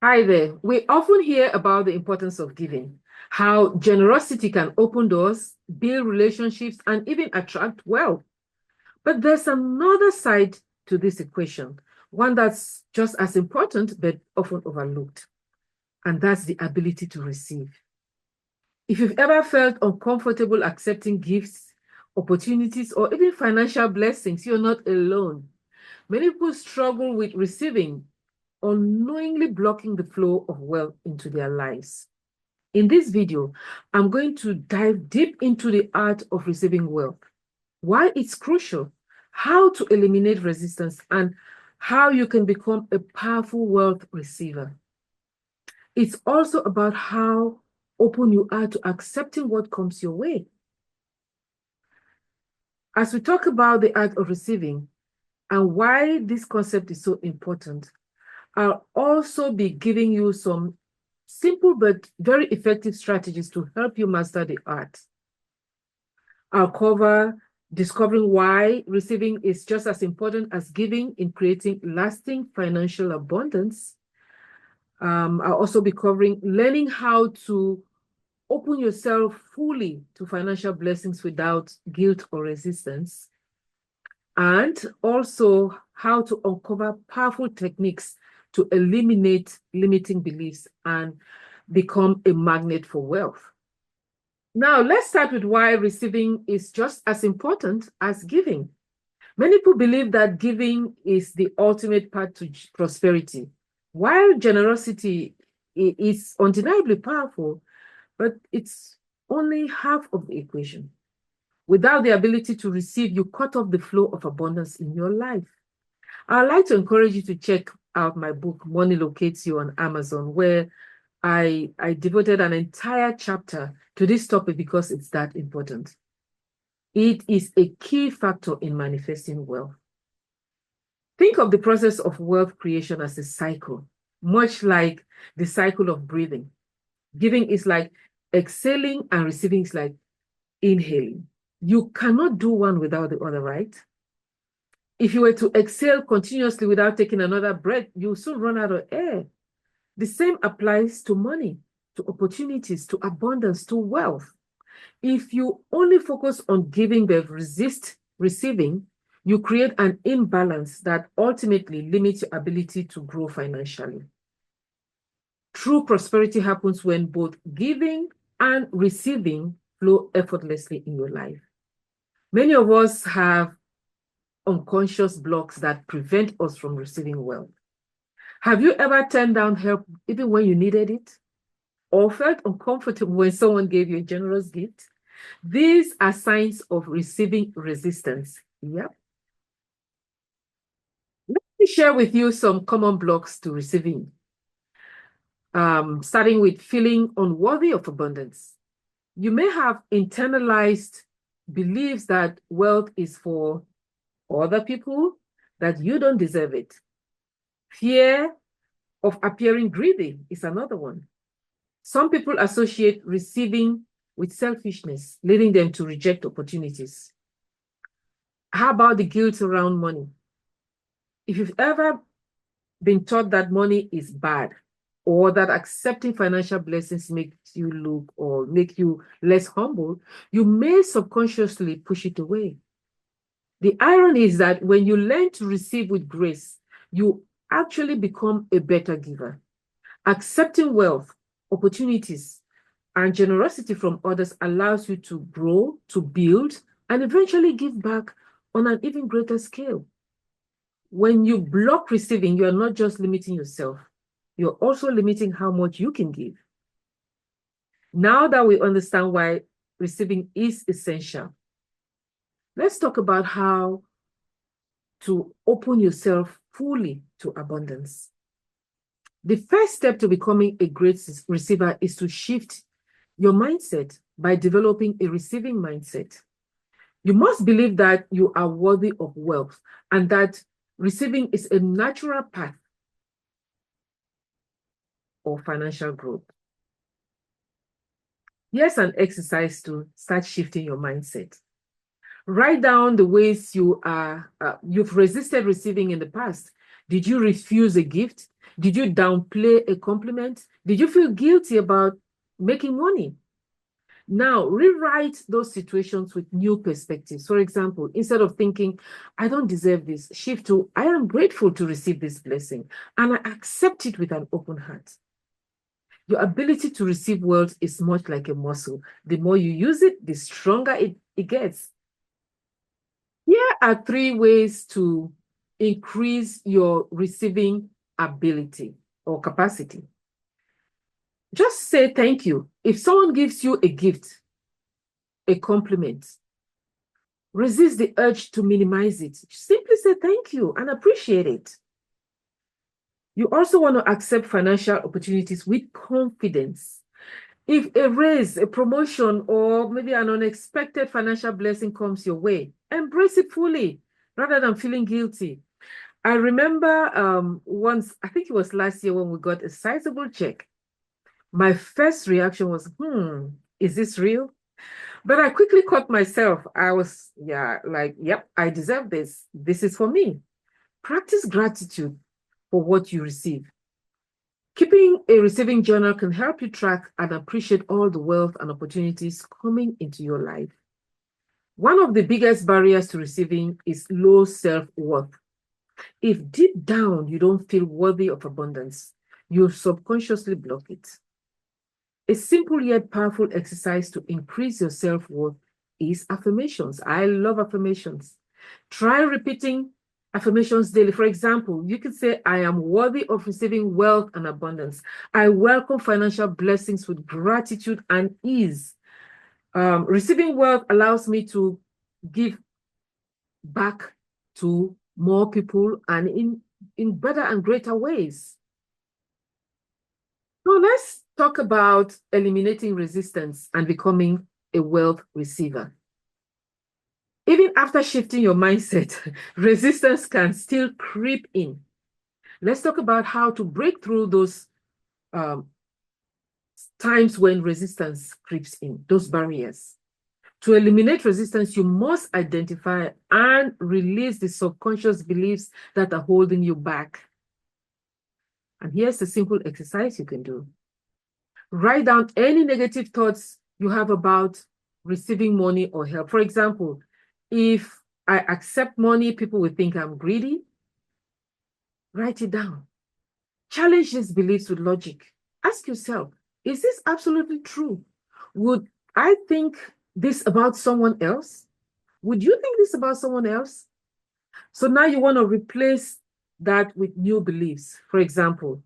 Hi there. We often hear about the importance of giving, how generosity can open doors, build relationships, and even attract wealth. But there's another side to this equation, one that's just as important but often overlooked, and that's the ability to receive. If you've ever felt uncomfortable accepting gifts, opportunities, or even financial blessings, you're not alone. Many people struggle with receiving, unknowingly blocking the flow of wealth into their lives. In this video, I'm going to dive deep into the art of receiving wealth, why it's crucial, how to eliminate resistance, and how you can become a powerful wealth receiver. It's also about how open you are to accepting what comes your way. As we talk about the art of receiving and why this concept is so important, I'll also be giving you some simple but very effective strategies to help you master the art. I'll cover discovering why receiving is just as important as giving in creating lasting financial abundance. I'll also be covering learning how to open yourself fully to financial blessings without guilt or resistance, and also how to uncover powerful techniques to eliminate limiting beliefs and become a magnet for wealth. Now, let's start with why receiving is just as important as giving. Many people believe that giving is the ultimate path to prosperity, while generosity is undeniably powerful, but it's only half of the equation. Without the ability to receive, you cut off the flow of abundance in your life. I'd like to encourage you to check out my book, Money Locates You, on Amazon, where I devoted an entire chapter to this topic because it's that important. It is a key factor in manifesting wealth. Think of the process of wealth creation as a cycle, much like the cycle of breathing. Giving is like exhaling and receiving is like inhaling. You cannot do one without the other, right? If you were to exhale continuously without taking another breath, you'll soon run out of air. The same applies to money, to opportunities, to abundance, to wealth. If you only focus on giving but resist receiving, you create an imbalance that ultimately limits your ability to grow financially. True prosperity happens when both giving and receiving flow effortlessly in your life. Many of us have unconscious blocks that prevent us from receiving wealth. Have you ever turned down help even when you needed it? Or felt uncomfortable when someone gave you a generous gift? These are signs of receiving resistance. Yep. Let me share with you some common blocks to receiving. Starting with feeling unworthy of abundance. You may have internalized beliefs that wealth is for other people, that you don't deserve it. Fear of appearing greedy is another one. Some people associate receiving with selfishness, leading them to reject opportunities. How about the guilt around money? If you've ever been taught that money is bad, or that accepting financial blessings makes you look or make you less humble, you may subconsciously push it away. The irony is that when you learn to receive with grace, you actually become a better giver. Accepting wealth, opportunities, and generosity from others allows you to grow, to build, and eventually give back on an even greater scale. When you block receiving, you are not just limiting yourself, you're also limiting how much you can give. Now that we understand why receiving is essential, let's talk about how to open yourself fully to abundance. The first step to becoming a great receiver is to shift your mindset by developing a receiving mindset. You must believe that you are worthy of wealth and that receiving is a natural path of financial growth. Here's an exercise to start shifting your mindset. Write down the ways you've resisted receiving in the past. Did you refuse a gift? Did you downplay a compliment? Did you feel guilty about making money? Now, rewrite those situations with new perspectives. For example, instead of thinking, I don't deserve this, shift to, I am grateful to receive this blessing and I accept it with an open heart. Your ability to receive wealth is much like a muscle. The more you use it, the stronger it gets. Here are 3 ways to increase your receiving ability or capacity. Just say thank you. If someone gives you a gift, a compliment, resist the urge to minimize it. Simply say thank you and appreciate it. You also want to accept financial opportunities with confidence. If a raise, a promotion, or maybe an unexpected financial blessing comes your way, embrace it fully rather than feeling guilty. I remember once, I think it was last year when we got a sizable check. My first reaction was, is this real? But I quickly caught myself. I was, yep, I deserve this. This is for me. Practice gratitude for what you receive. Keeping a receiving journal can help you track and appreciate all the wealth and opportunities coming into your life. One of the biggest barriers to receiving is low self-worth. If deep down you don't feel worthy of abundance, you'll subconsciously block it. A simple yet powerful exercise to increase your self-worth is affirmations. I love affirmations. Try repeating affirmations daily. For example, you could say, I am worthy of receiving wealth and abundance. I welcome financial blessings with gratitude and ease. Receiving wealth allows me to give back to more people and in better and greater ways. So let's talk about eliminating resistance and becoming a wealth receiver. Even after shifting your mindset, resistance can still creep in. Let's talk about how to break through those times when resistance creeps in, those barriers. To eliminate resistance, you must identify and release the subconscious beliefs that are holding you back. And here's a simple exercise you can do. Write down any negative thoughts you have about receiving money or help. For example, if I accept money, people will think I'm greedy. Write it down. Challenge these beliefs with logic. Ask yourself, is this absolutely true? Would I think this about someone else? Would you think this about someone else? So now you want to replace that with new beliefs. For example,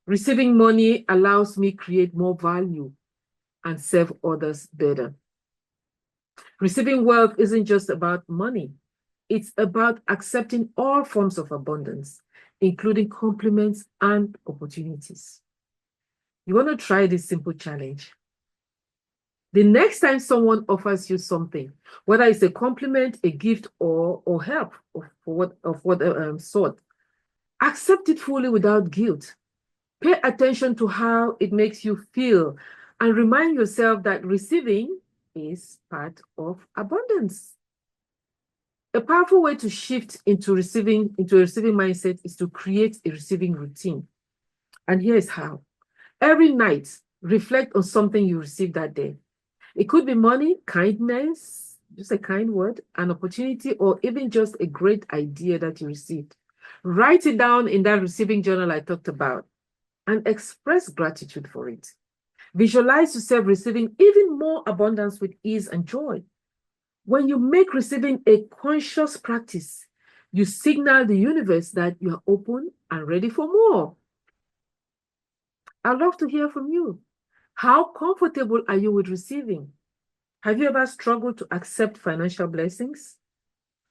receiving money allows me create more value and serve others better. Receiving wealth isn't just about money. It's about accepting all forms of abundance, including compliments and opportunities. You want to try this simple challenge. The next time someone offers you something, whether it's a compliment, a gift, or help of what sort, accept it fully without guilt. Pay attention to how it makes you feel and remind yourself that receiving is part of abundance. A powerful way to shift into a receiving mindset is to create a receiving routine. And here's how. Every night, reflect on something you received that day. It could be money, kindness, just a kind word, an opportunity, or even just a great idea that you received. Write it down in that receiving journal I talked about and express gratitude for it. Visualize yourself receiving even more abundance with ease and joy. When you make receiving a conscious practice, you signal the universe that you are open and ready for more. I'd love to hear from you. How comfortable are you with receiving? Have you ever struggled to accept financial blessings?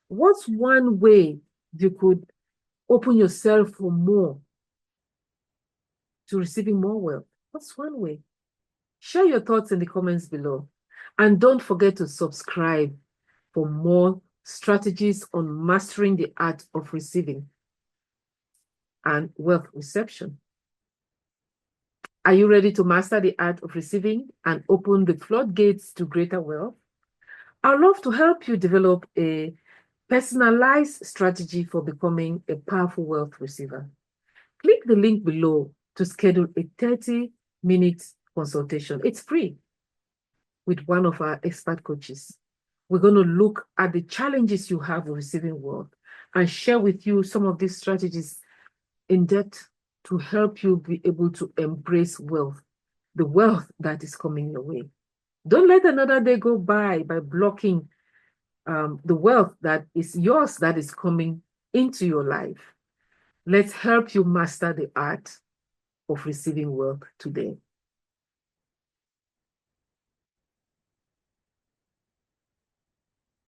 What's one way you could open yourself for more, to receiving more wealth? What's one way? Share your thoughts in the comments below. And don't forget to subscribe for more strategies on mastering the art of receiving and wealth reception. Are you ready to master the art of receiving and open the floodgates to greater wealth? I'd love to help you develop a personalized strategy for becoming a powerful wealth receiver. Click the link below to schedule a 30-minute consultation. It's free with one of our expert coaches. We're going to look at the challenges you have with receiving wealth and share with you some of these strategies in depth to help you be able to embrace wealth, the wealth that is coming your way. Don't let another day go by blocking the wealth that is yours, that is coming into your life. Let's help you master the art of receiving wealth today.